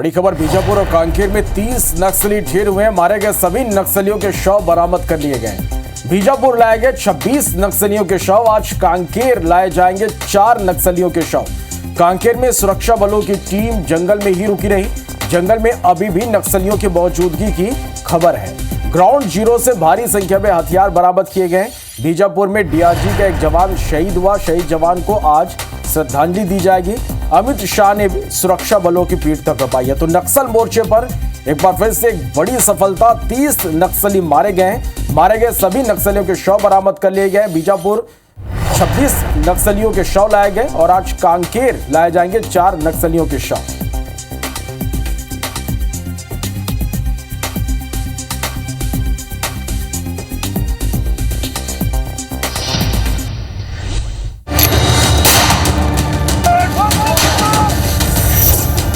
बड़ी खबर बीजापुर और कांकेर में 30 नक्सली ढेर हुए हैं। मारे गए सभी नक्सलियों के शव बरामद कर लिए गए। बीजापुर लाए गए 26 नक्सलियों के शव। आज कांकेर लाए जाएंगे 4 नक्सलियों के शव। कांकेर में सुरक्षा बलों की टीम जंगल में ही रुकी रही। जंगल में अभी भी नक्सलियों की मौजूदगी की खबर है। ग्राउंड जीरो से भारी संख्या में हथियार बरामद किए गए। बीजापुर में डीआरजी का एक जवान शहीद हुआ। शहीद जवान को आज श्रद्धांजलि दी जाएगी। अमित शाह ने भी सुरक्षा बलों की पीठ थपथपाई है। तो नक्सल मोर्चे पर एक बार फिर से एक बड़ी सफलता। 30 नक्सली मारे गए। मारे गए सभी नक्सलियों के शव बरामद कर लिए गए। बीजापुर 26 नक्सलियों के शव लाए गए और आज कांकेर लाए जाएंगे 4 नक्सलियों के शव।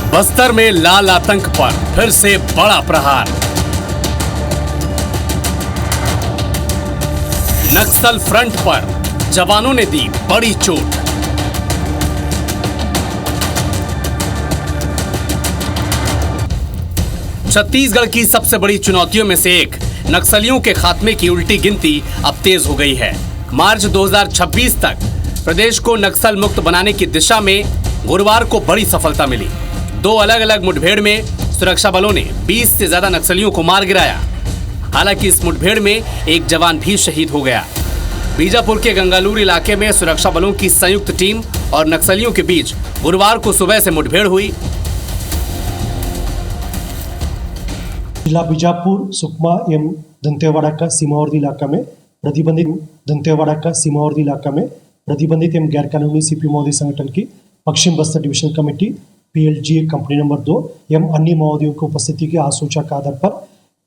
बस्तर में लाल आतंक पर फिर से बड़ा प्रहार। नक्सल फ्रंट पर जवानों ने दी बड़ी चोट। छत्तीसगढ़ की सबसे बड़ी चुनौतियों में से एक नक्सलियों के खात्मे की उल्टी गिनती अब तेज हो गई है। मार्च 2026 तक प्रदेश को नक्सल मुक्त बनाने की दिशा में गुरुवार को बड़ी सफलता मिली। 2 अलग अलग मुठभेड़ में सुरक्षा बलों ने 20 से ज्यादा नक्सलियों को मार गिराया। हालांकि इस मुठभेड़ में एक जवान भी शहीद हो गया। बीजापुर के गंगालूर इलाके में सुरक्षा बलों की संयुक्त टीम और नक्सलियों के बीच गुरुवार को सुबह से मुठभेड़ हुई। जिला बीजापुर सुकमा एवं दंतेवाड़ा का सीमावर्ती इलाका में प्रतिबंधित एवं गैर कानूनी सीपी माओवादी संगठन की पश्चिम Bastar division committee PLG company number 2 एवं अन्य माओवादियों की उपस्थिति के आसूचना के आधार पर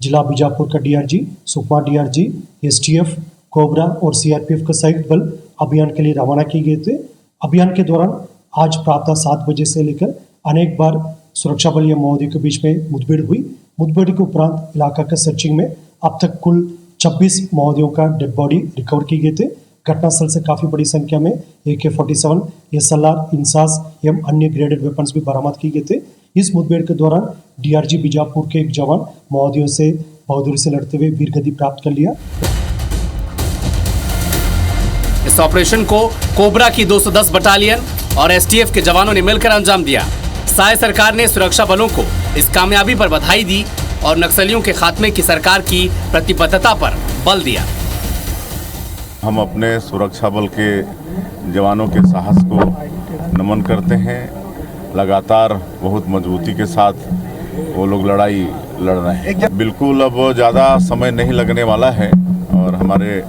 जिला बीजापुर का DRG, Sukma DRG, STF, cobra और CRPF का संयुक्त बल अभियान के लिए रवाना किए गए थे। अभियान के दौरान आज प्रातः 7 बजे से लेकर अनेक बार सुरक्षा बल या माओवादियों के बीच में मुठभेड़ हुई। मुठभेड़ के उपरांत इलाका का सर्चिंग में अब तक कुल 26 माओवादियों का डेड बॉडी रिकवर किए गए थे। घटनास्थल से काफी बड़ी संख्या में AK-47, SLR, इंसास एवं अन्य ग्रेडेड वेपन्स भी बरामद किए गए थे। इस मुठभेड़ के दौरान DRG बीजापुर के एक जवान माओवादियों से बहादुरी से लड़ते हुए वीरगति प्राप्त कर लिया। इस ऑपरेशन को कोबरा की 210 बटालियन और STF के जवानों ने मिलकर अंजाम दिया। साय सरकार ने सुरक्षा बलों को इस कामयाबी पर बधाई दी और नक्सलियों के खात्मे की सरकार की प्रतिबद्धता पर बल दिया। हम अपने सुरक्षा बल के जवानों के साहस को नमन करते हैं। लगातार बहुत मजबूती के साथ वो लोग लड़ाई लड़ रहे हैं। बिल्कुल अब ज़्यादा समय नहीं लगने वाला है और हमारे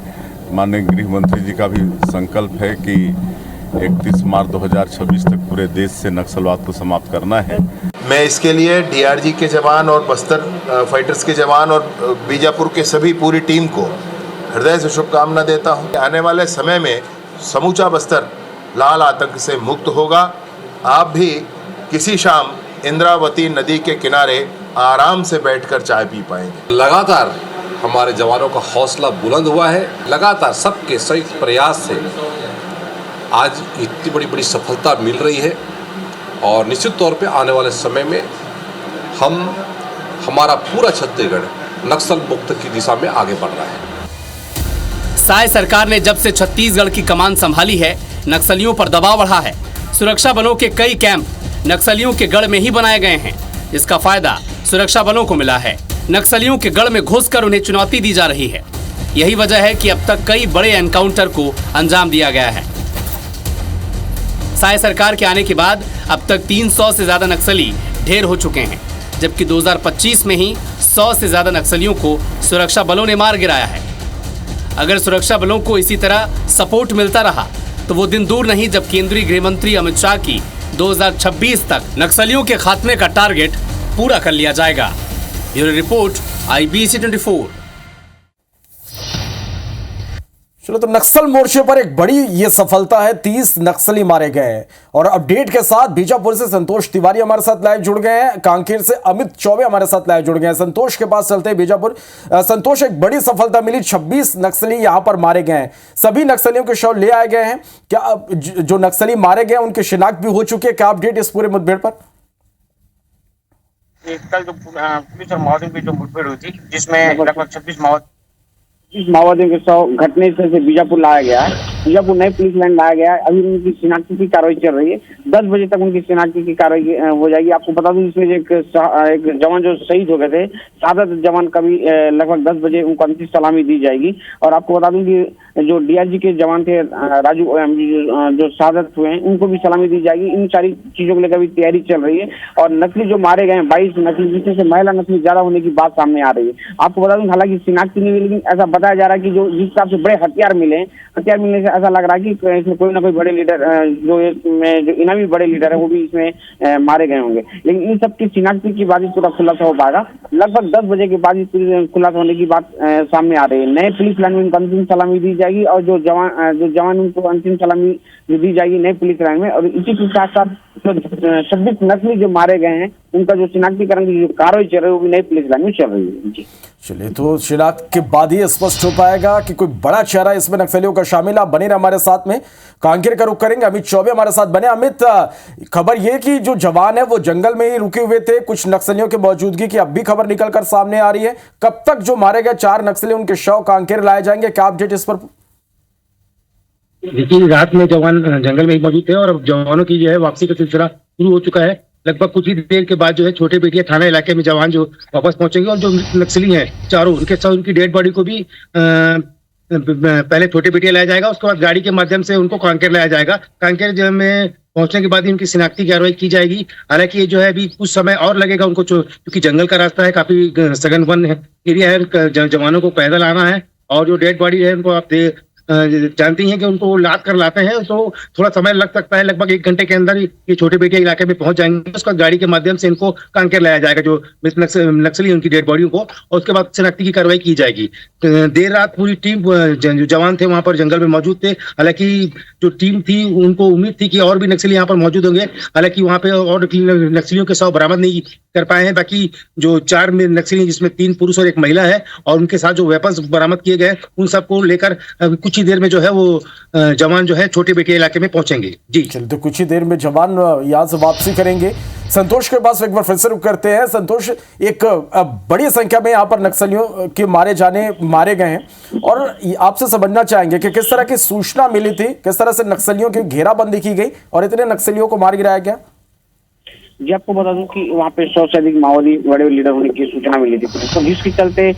माननीय गृह मंत्री जी का भी संकल्प है कि 31 मार्च 2026 तक पूरे देश से नक्सलवाद को समाप्त करना है। मैं इसके लिए DRG के जवान और बस्तर फाइटर्स के जवान और बीजापुर के सभी पूरी टीम को हृदय से शुभकामना देता हूँ। आने वाले समय में समूचा बस्तर लाल आतंक से मुक्त होगा। आप भी किसी शाम इंद्रावती नदी के किनारे आराम से बैठकर चाय पी पाएंगे। लगातार हमारे जवानों का हौसला बुलंद हुआ है। लगातार सबके संयुक्त प्रयास से आज इतनी बड़ी सफलता मिल रही है और निश्चित तौर पे आने वाले समय में हमारा पूरा छत्तीसगढ़ नक्सल मुक्त की दिशा में आगे बढ़ रहा है। साय सरकार ने जब से छत्तीसगढ़ की कमान संभाली है, नक्सलियों पर दबाव बढ़ा है। सुरक्षा बलों के कई कैंप नक्सलियों के गढ़ में ही बनाए गए हैं, जिसका फायदा सुरक्षा बलों को मिला है। नक्सलियों के गढ़ में घुसकर उन्हें चुनौती दी जा रही है। यही वजह है कि अब तक कई बड़े एनकाउंटर को अंजाम दिया गया है। साय सरकार के आने के बाद अब तक 300 से ज्यादा नक्सली ढेर हो चुके हैं, जबकि 2025 में ही 100 से ज्यादा नक्सलियों को सुरक्षा बलों ने मार गिराया है। अगर सुरक्षा बलों को इसी तरह सपोर्ट मिलता रहा तो वो दिन दूर नहीं जब केंद्रीय गृह मंत्री अमित शाह की 2026 तक नक्सलियों के खात्मे का टारगेट पूरा कर लिया जाएगा। Bureau report IBC 24। चलो, तो नक्सल मोर्चे पर एक बड़ी ये सफलता है। 30 नक्सली मारे गए और अपडेट के साथ बीजापुर से संतोष तिवारी हमारे साथ लाइव जुड़ गए हैं। कांकेर से अमित चौबे हमारे साथ लाइव जुड़ गए हैं। संतोष के पास चलते हैं बीजापुर। संतोष, एक बड़ी सफलता मिली, 26 नक्सली यहां पर मारे गए हैं। सभी नक्सलियों के शव ले आए गए हैं क्या? जो नक्सली मारे गए उनकी शिनाख्त भी हो चुकी है क्या? अपडेट इस पूरे मुठभेड़ पर। कल जो पुलिस और माओवादियों की जो मुठभेड़ हुई थी, जिसमें लगभग 26 माओवादी माओवादियों के 100 घटने से बीजापुर लाया गया है। बीजापुर नई पुलिस लाइन लाया गया है। अभी उनकी शिनाख्ती की कार्रवाई चल रही है। 10 बजे तक उनकी शिनाख्ती की कार्रवाई हो जाएगी। आपको बता दूं, इसमें एक जवान जो शहीद हो गए थे, शहादत जवान का भी लगभग 10 बजे उनको अंतिम सलामी दी जाएगी। और आपको बता दूं कि जो डीआरजी के जवान थे राजू, जो शहादत हुए हैं, उनको भी सलामी दी जाएगी। इन सारी चीजों को लेकर भी तैयारी चल रही है। और नकली जो मारे गए हैं 22 नकली, जिसमें से महिला नकली ज्यादा होने की बात सामने आ रही है। आपको बता दूं, हालांकि शिनाख्ती नहीं हुई, लेकिन ऐसा बताया जा रहा है कि जो जिस हिसाब से बड़े हथियार मिलने से ऐसा लग रहा है कि इसमें कोई ना कोई बड़े लीडर, जो इनामी बड़े लीडर है, वो भी इसमें मारे गए होंगे। लेकिन इन सब की शिनाख्ती की बात पूरा खुलासा हो पाएगा। लगभग 10 बजे के बाद खुलासा होने की बात सामने आ रही है। नए पुलिस लाइन में उनको अंतिम सलामी दी जाएगी और जो जवान उनको अंतिम सलामी दी जाएगी नई पुलिस लाइन में। और इसी के साथ साथ 26 नकली जो मारे गए हैं, उनका जो शिनाख्तीकरण की जो कार्रवाई चल रही है, वो भी नई पुलिस लाइन में चल रही है। जी चलिए, तो शिनाख्त के बाद ही स्पष्ट हो पाएगा कि कोई बड़ा चेहरा इसमें नक्सलियों का शामिल। आप बने रहे हमारे साथ में, कांकेर का रुख करेंगे। अमित चौबे हमारे साथ बने। अमित, खबर ये कि जो जवान है वो जंगल में ही रुके हुए थे, कुछ नक्सलियों की मौजूदगी की अब भी खबर निकलकर सामने आ रही है। कब तक जो मारे गए 4 नक्सली, उनके शव कांकेर लाए जाएंगे? क्या अपडेट इस पर? देखिए, रात में जवान जंगल में ही मौजूद थे और जवानों की जो है वापसी का सिलसिला शुरू हो चुका है। लगभग कुछ ही देर के बाद जो है छोटे बेटिया थाना इलाके में जवान जो वापस पहुंचेंगे और जो नक्सली हैं चारों, उनके साथ उनकी डेड बॉडी को भी पहले छोटे बेटिया लाया जाएगा, उसके बाद गाड़ी के माध्यम से उनको कांकेर लाया जाएगा। कांकेर में पहुंचने के बाद ही उनकी शिनाख्ती की कार्रवाई की जाएगी। हालांकि ये जो है अभी कुछ समय और लगेगा उनको, क्योंकि जंगल का रास्ता है, काफी सघन वन एरिया है, जवानों को पैदल आना है। और जो डेड बॉडी है उनको आप जानती हैं कि उनको लाद कर लाते हैं, तो थोड़ा समय लग सकता है। लगभग 1 घंटे के अंदर ये छोटे बेटिया इलाके में पहुंच जाएंगे। उसका गाड़ी के माध्यम से इनको कांकेर लाया जाएगा, जो नक्सली उनकी डेड बॉडियों को, और उसके बाद शिनाख्ती की कार्रवाई की जाएगी। देर रात पूरी टीम, जो जवान थे वहां पर जंगल में मौजूद थे। हालांकि जो टीम थी उनको उम्मीद थी कि और भी नक्सली यहाँ पर मौजूद होंगे। हालांकि वहां पे और नक्सलियों के शव बरामद नहीं कर पाए हैं। बाकी जो 4 नक्सली, जिसमें 3 पुरुष और 1 महिला है, और उनके साथ जो वेपन्स बरामद किए गए, उन सबको लेकर कुछ ही देर में जो है वो जवान जो है छोटे बेटिया इलाके में पहुंचेंगे। जी चलिए, तो कुछ ही देर में जवान यहाँ से वापसी करेंगे। संतोष के पास एक बार फिर से रुक करते हैं। संतोष, एक बड़ी संख्या में यहाँ पर नक्सलियों के मारे गए हैं, और आपसे समझना चाहेंगे कि किस तरह की सूचना मिली थी, किस तरह से नक्सलियों की घेराबंदी की गई और इतने नक्सलियों को मार गिराया गया? जी, आपको बता दूं कि वहाँ पे 100 से अधिक माओवादी बड़े लीडर होने की सूचना मिली थी पुलिस को, जिसके चलते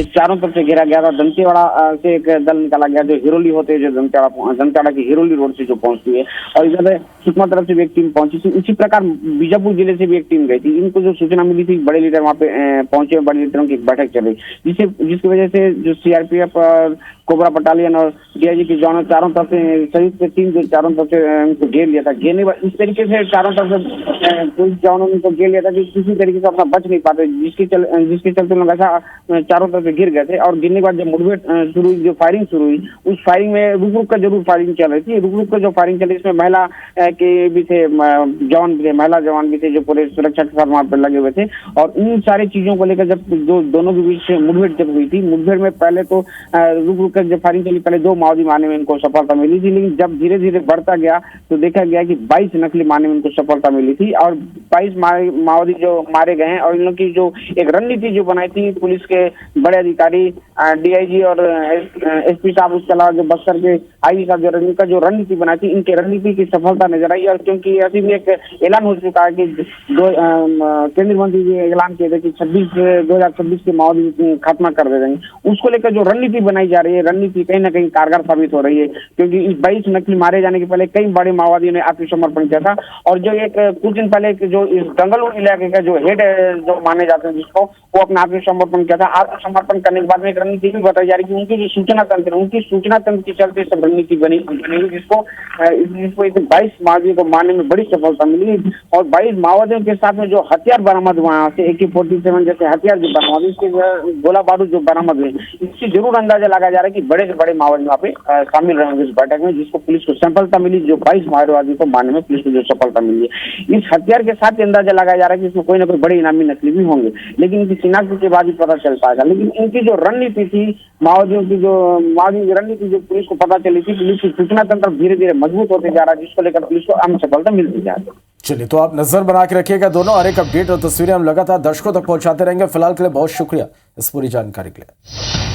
चारों तरफ से घेरा गया था। दंतेवाड़ा से एक दल निकाला गया, जो हिरोली होते हैं, जो दंतेवाड़ा की हिरोली रोड से जो पहुंचती है, और इधर सुकमा तरफ से भी एक टीम पहुंची थी। इसी प्रकार बीजापुर जिले से भी एक टीम गई थी। इनको जो सूचना मिली थी, बड़े लीडर वहाँ पे पहुंचे, बड़े लीडरों की बैठक चल रही, जिसकी वजह से जो सीआरपीएफ, कोबरा बटालियन और डीआईजी के जवानों चारों तरफ से संयुक्त टीम जो चारों तरफ से उनको घेर लिया था। घेरने इस तरीके से चारों तरफ से पुलिस जवानों ने उनको घेर लिया था कि किसी तरीके से अपना बच नहीं पाते, जिसके चलते लोग ऐसा चारों तरफ से गिर गए थे। और गिरने के बाद जब मुठभेड़ शुरू हुई, जो फायरिंग शुरू हुई, उस फायरिंग में रुक रुक कर जरूर फायरिंग चल रही थी। रुक रुक कर जो फायरिंग चली, इसमें महिला के भी थे, जवान भी थे, महिला जवान भी थे, जो पूरे सुरक्षा के साथ वहां पर लगे हुए थे। और इन सारी चीजों को लेकर जब जो दोनों के बीच मुठभेड़ जब हुई थी, मुठभेड़ में पहले तो रुक रुक कर जब फायरिंग चली, पहले 2 माओवादी मारने में इनको सफलता मिली थी, लेकिन जब धीरे धीरे बढ़ता गया तो देखा गया कि 22 नकली मारने में इनको सफलता मिली थी। और 22 माओवादी जो मारे गए हैं, और इन लोगों की जो एक रणनीति जो बनाई थी पुलिस के बड़े अधिकारी, डीआईजी और एसपी साहब, उसके अलावा जो बस्तर के आईजी साहब, इनका जो रणनीति बनाई थी, इनके रणनीति की सफलता नजर आई। और क्योंकि ऐसी भी एक ऐलान हो चुका है कि केंद्रीय मंत्री जी ऐलान किए थे कि 2026 के माओवादी खात्मा कर दे देंगे, उसको लेकर जो रणनीति बनाई जा रही है, रणनीति कहीं ना कहीं कारगर साबित हो रही है। क्योंकि इस 22 नकली मारे जाने के पहले कई बड़े माओवादियों ने आत्मसमर्पण किया था। और जो एक कुछ दिन पहले जो इस गंगलूर इलाके का जो हेड जो माने जाते हैं, जिसको, वो अपना आत्मसमर्पण किया था। आत्मसमर्पण करने के बाद में एक रणनीति भी बताई जा रही है कि उनकी जो सूचना तंत्र, उनकी सूचना तंत्र के चलते सब रणनीति बनी, जिसको 22 माओवादियों को मारने में बड़ी सफलता मिली। और 22 माओवादियों के साथ में जो हथियार बरामद हुआ है, AK-47 जैसे हथियार जो बरामद, इसके गोला बारूद जो बरामद हुए, इससे जरूर अंदाजा लगाया जा रहा है कि बड़े से बड़े माओवादी वहाँ पे शामिल रहेंगे इस बैठक में, जिसको पुलिस को सफलता मिली। जो 22 माओवादियों को मारने में पुलिस को जो सफलता मिली है, इस हथियार के साथ अंदाजा लगाया जा रहा है कि इसमें कोई ना कोई बड़े इनामी नकली भी होंगे, लेकिन इनकी शिनाख्त के बाद ही पता चल पाएगा। लेकिन इनकी जो रणनीति थी, माओवादियों की जो रणनीति जो पुलिस को पता चली थी, पुलिस की सूचना तंत्र धीरे धीरे मजबूत होते जा रहा है, जिसको लेकर पुलिस को अहम सफलता मिलती जा रही है। चलिए, तो आप नजर बना के रखिएगा दोनों, हर एक अपडेट और तस्वीरें हम लगातार दर्शकों तक पहुंचाते रहेंगे। फिलहाल के लिए बहुत शुक्रिया इस पूरी जानकारी के लिए।